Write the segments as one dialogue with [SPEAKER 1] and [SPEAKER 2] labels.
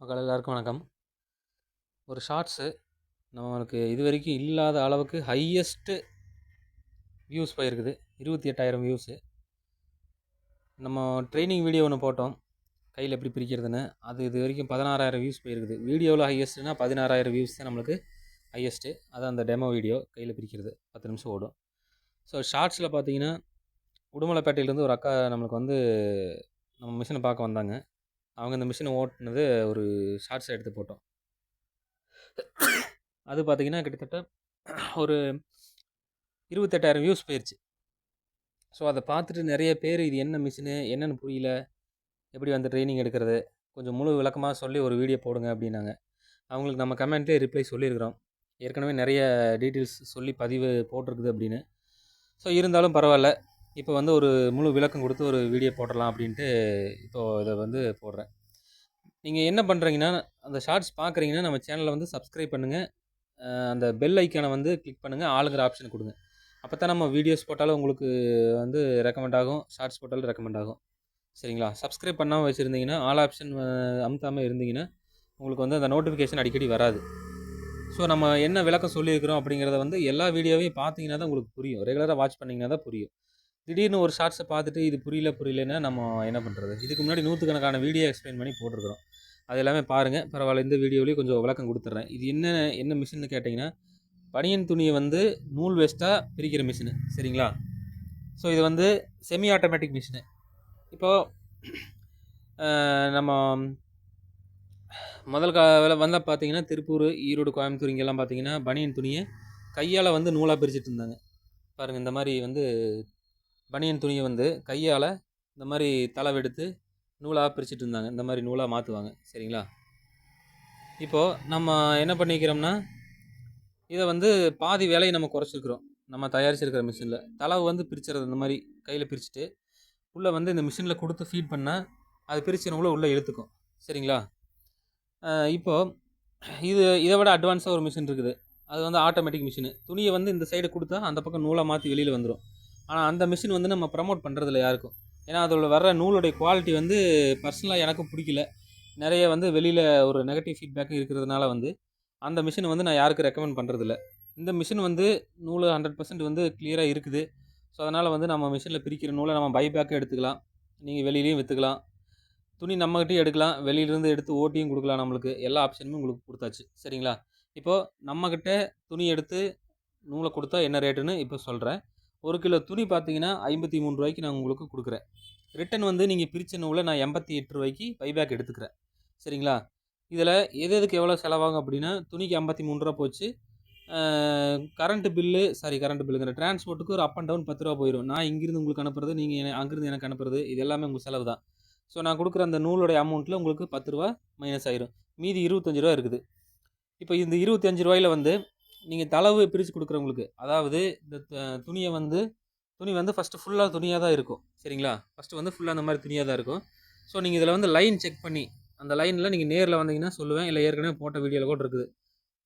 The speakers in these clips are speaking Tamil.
[SPEAKER 1] மக்கள் எல்லாருக்கும் வணக்கம். ஒரு ஷார்ட்ஸு நம்மளுக்கு இதுவரைக்கும் இல்லாத அளவுக்கு ஹையஸ்ட்டு வியூஸ் போயிருக்குது. 28,000 வியூஸு. நம்ம ட்ரெய்னிங் வீடியோ ஒன்று போட்டோம், கையில் எப்படி பிரிக்கிறதுன்னு. அது இது வரைக்கும் 16,000 வியூஸ் போயிருக்குது. வீடியோவில் ஹையஸ்ட்டுனா 16,000 வியூஸ் தான் நம்மளுக்கு ஹையஸ்ட்டு. அது அந்த டெமோ வீடியோ கையில் பிரிக்கிறது 10 நிமிஷம் ஓடும். ஸோ ஷார்ட்ஸில் பார்த்தீங்கன்னா, உடுமலைப்பேட்டையிலேருந்து ஒரு அக்கா நம்மளுக்கு வந்து நம்ம மிஷினை பார்க்க வந்தாங்க. அவங்க இந்த மிஷினை ஓட்டுனது ஒரு ஷார்ட்ஸ் எடுத்து போட்டோம். அது பார்த்தீங்கன்னா கிட்டத்தட்ட ஒரு 28,000 வியூஸ் போயிடுச்சு. ஸோ அதை பார்த்துட்டு நிறைய பேர் இது என்ன மிஷினு என்னென்னு புரியல, எப்படி வந்து ட்ரைனிங் எடுக்கிறது, கொஞ்சம் முழு விளக்கமாக சொல்லி ஒரு வீடியோ போடுங்க அப்படின்னாங்க. அவங்களுக்கு நம்ம கமெண்ட்லேயே ரிப்ளை சொல்லியிருக்கிறோம். ஏற்கனவே நிறைய டீட்டெயில்ஸ் சொல்லி பதிவு போட்டிருக்குது அப்படின்னு. ஸோ இருந்தாலும் பரவாயில்ல, இப்போ வந்து ஒரு முழு விளக்கம் கொடுத்து ஒரு வீடியோ போடலாம் அப்படின்ட்டு இப்போது இதை வந்து போடுறேன். நீங்கள் என்ன பண்ணுறீங்கன்னா, அந்த ஷார்ட்ஸ் பார்க்குறீங்கன்னா நம்ம சேனலை வந்து சப்ஸ்கிரைப் பண்ணுங்கள், அந்த பெல் ஐக்கானை வந்து கிளிக் பண்ணுங்கள், ஆளுங்கிற ஆப்ஷன் கொடுங்க. அப்போ தான் நம்ம வீடியோஸ் போட்டாலும் உங்களுக்கு வந்து ரெக்கமெண்ட் ஆகும், ஷார்ட்ஸ் போட்டாலும் ரெக்கமெண்ட் ஆகும். சரிங்களா? சப்ஸ்கிரைப் பண்ணாமல் வச்சுருந்தீங்கன்னா, ஆல் ஆப்ஷன் அமுத்தாமல் இருந்தீங்கன்னா உங்களுக்கு வந்து அந்த நோட்டிஃபிகேஷன் அடிக்கடி வராது. ஸோ நம்ம என்ன விளக்கம் சொல்லியிருக்கிறோம் அப்படிங்கிறத வந்து எல்லா வீடியோவையும் பார்த்தீங்கன்னா தான் உங்களுக்கு புரியும். ரெகுலராக வாட்ச் பண்ணிங்கன்னா தான் புரியும். திடீர்னு ஒரு ஷார்ட்ஸை பார்த்துட்டு இது புரியலன்னா நம்ம என்ன பண்ணுறது? இதுக்கு முன்னாடி 100கணக்கான வீடியோ எக்ஸ்பிளைன் பண்ணி போட்டிருக்கிறோம். அது எல்லாமே பாருங்கள். பரவாயில்ல, இந்த வீடியோவிலேயே கொஞ்சம் விளக்கம் கொடுத்துட்றேன். இது என்ன மிஷின்னு கேட்டிங்கன்னா, பனியன் துணியை வந்து நூல் வேஸ்ட்டாக பிரிக்கிற மிஷினு. சரிங்களா? ஸோ இது வந்து செமி ஆட்டோமேட்டிக் மிஷினு. இப்போது நம்ம முதல் வந்தால் பார்த்தீங்கன்னா, திருப்பூர், ஈரோடு, கோயம்புத்தூர் இங்கெல்லாம் பார்த்தீங்கன்னா பனியன் துணியை கையால் வந்து நூலாக பிரிச்சுட்டு இருந்தாங்க. பாருங்கள், இந்த மாதிரி வந்து பனியன் துணியை வந்து கையால் இந்த மாதிரி தளவெடுத்து நூலாக பிரிச்சுட்டு இருந்தாங்க. இந்த மாதிரி நூலாக மாற்றுவாங்க. சரிங்களா? இப்போது நம்ம என்ன பண்ணிக்கிறோம்னா, இதை வந்து பாதி வேலையை நம்ம குறைச்சிருக்கிறோம். நம்ம தயாரிச்சிருக்கிற மிஷினில் தளவு வந்து பிரிச்சுறது இந்த மாதிரி கையில் பிரிச்சுட்டு உள்ளே வந்து இந்த மிஷினில் கொடுத்து ஃபீட் பண்ணால் அது பிரிச்சுனவுள்ள உள்ளே இழுத்துக்கும். சரிங்களா? இப்போது இதை விட அட்வான்ஸாக ஒரு மிஷின் இருக்குது. அது வந்து ஆட்டோமேட்டிக் மிஷினு. துணியை வந்து இந்த சைடு கொடுத்தா அந்த பக்கம் நூலாக மாற்றி வெளியில் வந்துடும். ஆனால் அந்த மிஷின் வந்து நம்ம ப்ரமோட் பண்ணுறதில்ல யாருக்கும். ஏன்னா அதில் வர்ற நூலுடைய குவாலிட்டி வந்து பர்சனலாக எனக்கும் பிடிக்கல. நிறைய வந்து வெளியில் ஒரு நெகட்டிவ் ஃபீட்பேக்கும் இருக்கிறதுனால வந்து அந்த மிஷினை வந்து நான் யாருக்கும் ரெக்கமெண்ட் பண்ணுறதில்ல. இந்த மிஷின் வந்து நூல் 100% வந்து கிளியராக இருக்குது. ஸோ அதனால் வந்து நம்ம மிஷினில் பிரிக்கிற நூலை நம்ம பைபேக்கும் எடுத்துக்கலாம், நீங்கள் வெளியிலையும் விற்றுக்கலாம், துணி நம்மகிட்டையும் எடுக்கலாம், வெளியிலேருந்து எடுத்து ஓட்டியும் கொடுக்கலாம். நம்மளுக்கு எல்லா ஆப்ஷனுமே உங்களுக்கு கொடுத்தாச்சு. சரிங்களா? இப்போது நம்மக்கிட்ட துணி எடுத்து நூலை கொடுத்தா என்ன ரேட்டுன்னு இப்போ சொல்கிறேன். 1 கிலோ துணி பார்த்தீங்கன்னா 53 ரூபாய்க்கு நான் உங்களுக்கு கொடுக்குறேன். ரிட்டன் வந்து நீங்கள் பிரித்த நூலை நான் 88 ரூபாய்க்கு பைபேக் எடுத்துக்கிறேன். சரிங்களா? இதில் எதுக்கு எவ்வளோ செலவாகும் அப்படின்னா, துணிக்கு 53 ரூபா போச்சு. கரண்ட்டு பில்லுங்கிற டிரான்ஸ்போர்ட்டுக்கு ஒரு அப் அண்ட் டவுன் 10 ரூபா போயிடும். நான் இங்கேருந்து உங்களுக்கு அனுப்புறது, நீங்கள் அங்கேருந்து எனக்கு அனுப்புறது, இது எல்லாமே உங்கள் செலவு தான். ஸோ நான் கொடுக்குற அந்த நூலுடைய அமௌண்ட்டில் உங்களுக்கு 10 ரூபா மைனஸ் ஆயிரும். மீதி 25 ரூபா இருக்குது. இப்போ இந்த 25 ரூபாயில் வந்து நீங்கள் தளவு பிரித்து கொடுக்குறவங்களுக்கு, அதாவது இந்த துணி வந்து ஃபஸ்ட்டு ஃபுல்லாக துணியாக தான் இருக்கும். சரிங்களா? ஃபஸ்ட்டு வந்து ஃபுல்லாக அந்த மாதிரி துணியாக தான் இருக்கும். ஸோ நீங்கள் இதில் வந்து லைன் செக் பண்ணி, அந்த லைனில் நீங்கள் நேரில் வந்தீங்கன்னா சொல்லுவேன், இல்லை ஏற்கனவே போட்ட வீடியோவில் கூட இருக்குது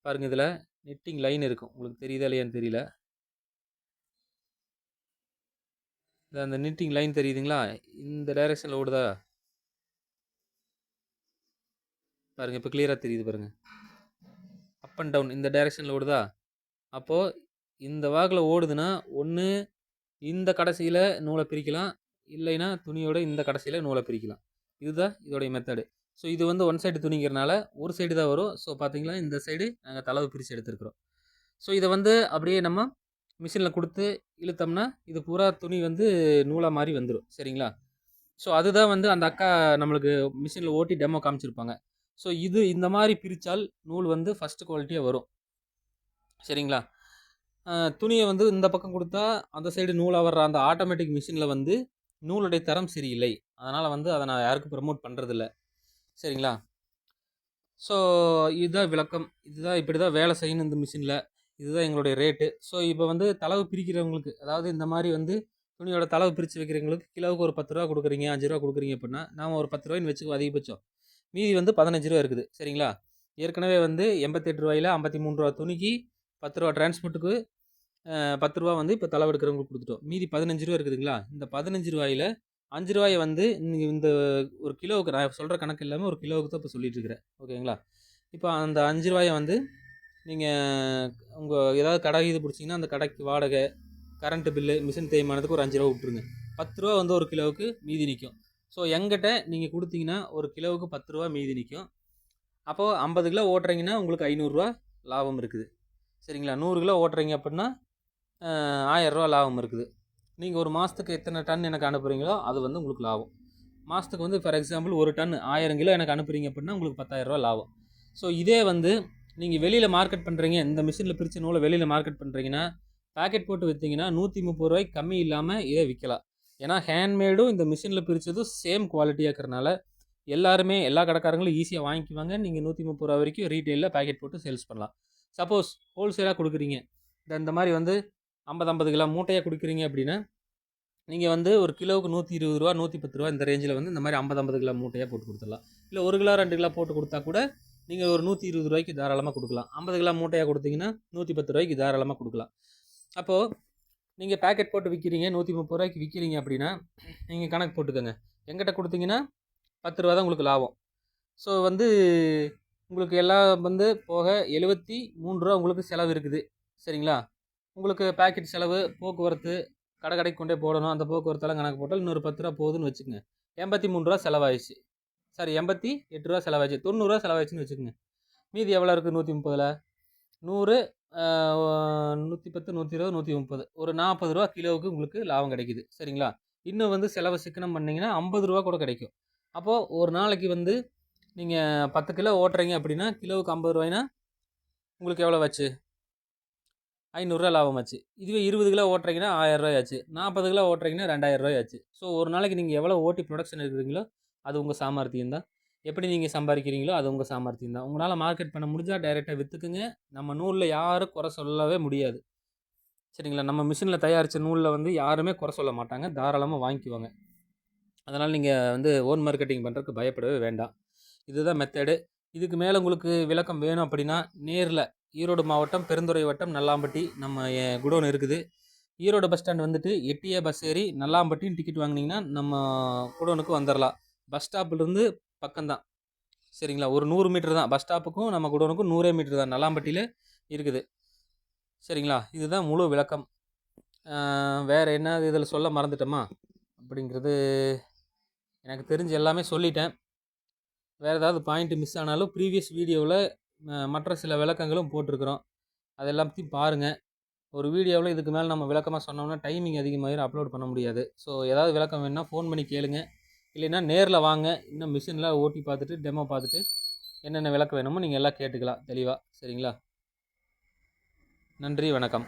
[SPEAKER 1] பாருங்கள். இதில் நெட்டிங் லைன் இருக்கும், உங்களுக்கு தெரியுதா இல்லையான்னு தெரியல. அந்த நெட்டிங் லைன் தெரியுதுங்களா? இந்த டைரெக்ஷனில் ஓடுதா பாருங்கள். இப்போ கிளியராக தெரியுது பாருங்கள். அப் அண்ட் டவுன் இந்த டைரெக்ஷனில் ஓடுதா? அப்போது இந்த வாக்கில் ஓடுதுன்னா ஒன்று இந்த கடைசியில் நூலை பிரிக்கலாம், இல்லைன்னா துணியோட இந்த கடைசியில் நூலை பிரிக்கலாம். இதுதான் இதோடைய மெத்தடு. ஸோ இது வந்து ஒன் சைடு துணிங்கிறனால ஒரு சைடு தான் வரும். ஸோ பார்த்தீங்களா, இந்த சைடு நாங்கள் தளவு பிரித்து எடுத்துருக்குறோம். ஸோ இதை வந்து அப்படியே நம்ம மிஷினில் கொடுத்து இழுத்தோம்னா இது பூரா துணி வந்து நூலாக மாதிரி வந்துடும். சரிங்களா? ஸோ அதுதான் வந்து அந்த அக்கா நம்மளுக்கு மிஷினில் ஓட்டி டெமோ காமிச்சிருப்பாங்க. ஸோ இந்த மாதிரி பிரித்தால் நூல் வந்து ஃபஸ்ட்டு குவாலிட்டியாக வரும். சரிங்களா? துணியை வந்து இந்த பக்கம் கொடுத்தா அந்த சைடு நூலாக வர்ற அந்த ஆட்டோமேட்டிக் மிஷினில் வந்து நூலுடைய தரம் சரியில்லை. அதனால் வந்து அதை நான் யாருக்கும் ப்ரமோட் பண்ணுறதில்ல. சரிங்களா? ஸோ இதுதான் விளக்கம். இப்படி தான் வேலை செய்யணும் இந்த மிஷினில். இதுதான் எங்களுடைய ரேட்டு. ஸோ இப்போ வந்து தளவு பிரிக்கிறவங்களுக்கு, அதாவது இந்த மாதிரி வந்து துணியோட தளவு பிரித்து வைக்கிறவங்களுக்கு கிலோவுக்கு ஒரு 10 ரூபா கொடுக்குறீங்க, 5 ரூபா கொடுக்குறீங்க அப்படின்னா நாம் ஒரு 10 ரூபாய்ன்னு வச்சுக்கோ அதிகபட்சம். மீதி வந்து 15 ரூபா இருக்குது. சரிங்களா? ஏற்கனவே வந்து 88 ரூபாயில் 53 ரூபா துணிக்கு 10 ரூபா டிரான்ஸ்போர்ட்டுக்கு 10 ரூபா வந்து இப்போ தளவு எடுக்கிறவங்களுக்கு கொடுத்துட்டோம். மீதி 15 ரூபா இருக்குதுங்களா? இந்த 15 ரூபாயில் ரூ. 5 வந்து நீங்கள் இந்த ஒரு கிலோவுக்கு நான் சொல்கிற கணக்கு எல்லாமே ஒரு கிலோவுக்கு தான் இப்போ சொல்லிட்டு இருக்கிறேன். ஓகேங்களா? இப்போ அந்த ரூ. 5 வந்து நீங்கள் உங்கள் ஏதாவது கடை இது பிடிச்சிங்கன்னா அந்த கடைக்கு வாடகை, கரண்ட்டு பில்லு, மிஷின் தேய்மானத்துக்கு ஒரு ரூ. 5 விட்டுருங்க. ரூ. 10 வந்து ஒரு கிலோவுக்கு மீதி நிற்கும். ஸோ எங்கிட்ட நீங்கள் கொடுத்தீங்கன்னா ஒரு கிலோவுக்கு ரூ. 10 மீதி நிற்கும். அப்போது 50 கிலோ ஓட்டுறீங்கன்னா உங்களுக்கு ரூ. 500 லாபம் இருக்குது. சரிங்களா? 100 கிலோ ஓட்டுறீங்க அப்படின்னா ரூ. 1000 லாபம் இருக்குது. நீங்கள் ஒரு மாதத்துக்கு எத்தனை டன் எனக்கு அனுப்புகிறீங்களோ அது வந்து உங்களுக்கு லாபம். மாதத்துக்கு வந்து ஃபார் எக்ஸாம்பிள் ஒரு டன் 1000 கிலோ எனக்கு அனுப்புகிறீங்க அப்படின்னா உங்களுக்கு ரூ. 10,000 லாபம். ஸோ இதே வந்து நீங்கள் வெளியில் மார்க்கெட் பண்ணுறீங்க, இந்த மிஷினில் பிரித்த நூலை வெளியில் மார்க்கெட் பண்ணுறீங்கன்னா பேக்கெட் போட்டு விற்றீங்கன்னா ரூ. 130 கம்மி இல்லாமல் இதை விற்கலாம். ஏன்னா ஹேண்ட்மேடும் இந்த மிஷினில் பிரித்ததும் சேம் குவாலிட்டியாக இருக்கிறனால எல்லாருமே எல்லா கடைக்காரங்களும் ஈஸியாக வாங்கிக்குவாங்க. நீங்கள் ரூ. 130 வரைக்கும் ரீட்டெயிலில் பேக்கெட் போட்டு சேல்ஸ் பண்ணலாம். சப்போஸ் ஹோல்சேலாக கொடுக்குறீங்க, இந்த மாதிரி வந்து 50 கிலோ மூட்டையாக கொடுக்குறீங்க அப்படின்னா நீங்கள் வந்து ஒரு கிலோவுக்கு ரூ. 120 ரூ. 110 இந்த ரேஞ்சில் வந்து இந்த மாதிரி 50 கிலோ மூட்டையாக போட்டு கொடுத்துடலாம். இல்லை 1 கிலோ 2 கிலோ போட்டு கொடுத்தா கூட நீங்கள் ஒரு ரூ. 120 தாராளமாக கொடுக்கலாம். 50 கிலோ மூட்டையாக கொடுத்தீங்கன்னா ரூ. 110 தாராளமாக கொடுக்கலாம். அப்போது நீங்கள் பேக்கெட் போட்டு விற்கிறீங்க, ரூ. 130 விற்கிறீங்க அப்படின்னா நீங்கள் கணக்கு போட்டுக்கோங்க. எங்கிட்ட கொடுத்தீங்கன்னா ரூ. 10 தான் உங்களுக்கு லாபம். ஸோ வந்து உங்களுக்கு எல்லாம் வந்து போக ரூ. 73 உங்களுக்கு செலவு இருக்குது. சரிங்களா? உங்களுக்கு பேக்கெட் செலவு, போக்குவரத்து, கடைக்கு கொண்டே போடணும், அந்த போக்குவரத்தெல்லாம் கணக்கு போட்டால் இன்னொரு ரூ. 10 போகுதுன்னு வச்சுக்கோங்க. ரூ. 83 செலவாயிடுச்சு. சாரி ரூ. 88 செலவாயிடுச்சு. ரூ. 90 செலவாயிடுச்சுன்னு வச்சுக்கோங்க. மீதி எவ்வளோ இருக்குது 130ல்? 100 110 120 130 ஒரு ரூ. 40 கிலோவுக்கு உங்களுக்கு லாபம் கிடைக்குது. சரிங்களா? இன்னும் வந்து செலவு சிக்கனம் பண்ணிங்கன்னா ரூ. 50 கூட கிடைக்கும். அப்போது ஒரு நாளைக்கு வந்து நீங்கள் 10 கிலோ ஓட்டுறீங்க அப்படின்னா கிலோவுக்கு ரூ. 50 உங்களுக்கு எவ்வளோ ஆச்சு? ரூ. 500 லாபம் ஆச்சு. இதுவே 20 கிலோ ஓட்டுறீங்கன்னா ரூ. 1000 ஆச்சு. 40 கிலோ ஓட்டுறீங்கன்னா ரூ. 2000 ஆச்சு. ஸோ ஒரு நாளைக்கு நீங்கள் எவ்வளோ ஓட்டி ப்ரொடக்ஷன் எடுக்கிறீங்களோ அது உங்கள் சாமர்த்தியம் தான். எப்படி நீங்கள் சம்பாதிக்கிறீங்களோ அது உங்கள் சாமர்த்தியம் தான். உங்களால் மார்க்கெட் பண்ண முடிஞ்சால் டைரெக்டாக விற்றுக்குங்க. நம்ம நூலில் யாரும் குறை சொல்லவே முடியாது. சரிங்களா? நம்ம மிஷினில் தயாரித்த நூலில் வந்து யாருமே குறை சொல்ல மாட்டாங்க. தாராளமாக வாங்கிக்குவாங்க. அதனால் நீங்கள் வந்து ஓன் மார்க்கெட்டிங் பண்ணுறதுக்கு பயப்படவே வேண்டாம். இதுதான் மெத்தடு. இதுக்கு மேலே உங்களுக்கு விளக்கம் வேணும் அப்படின்னா நேரில் ஈரோடு மாவட்டம் பெருந்துறை வட்டம் நல்லாம்பட்டி நம்ம குடோன் இருக்குது. ஈரோடு பஸ் ஸ்டாண்ட் வந்துட்டு எட்டியா பஸ் ஏறி நல்லாம்பட்டின்னு டிக்கெட் வாங்கினீங்கன்னா நம்ம குடோனுக்கு வந்துடலாம். பஸ் ஸ்டாப்லேருந்து பக்கம்தான். சரிங்களா? ஒரு 100 மீட்டர் தான். பஸ் ஸ்டாப்புக்கும் நம்ம குடோனுக்கும் 100 மீட்டர் தான். நல்லாம்பட்டியில் இருக்குது. சரிங்களா? இதுதான் முழு விளக்கம். வேறு என்ன இதில் சொல்ல மறந்துட்டோமா அப்படிங்கிறது எனக்கு தெரிஞ்சு எல்லாமே சொல்லிட்டேன். வேறு ஏதாவது பாயிண்ட் மிஸ் ஆனாலும் ப்ரீவியஸ் வீடியோவில் மற்ற சில விளக்கங்களும் போட்டிருக்கிறோம். அது எல்லாத்தையும் பாருங்கள். ஒரு வீடியோவில் இதுக்கு மேலே நம்ம விளக்கமாக சொன்னோம்னா டைமிங் அதிகமாகிடும், அப்லோட் பண்ண முடியாது. ஸோ ஏதாவது விளக்கம் வேணுன்னா ஃபோன் பண்ணி கேளுங்க. இல்லைன்னா நேரில் வாங்க. இன்னும் மிஷினில் ஓட்டி பார்த்துட்டு டெமோ பார்த்துட்டு என்னென்ன விளக்கம் வேணுமோ நீங்கள் எல்லாம் கேட்டுக்கலாம் தெளிவாக. சரிங்களா? நன்றி, வணக்கம்.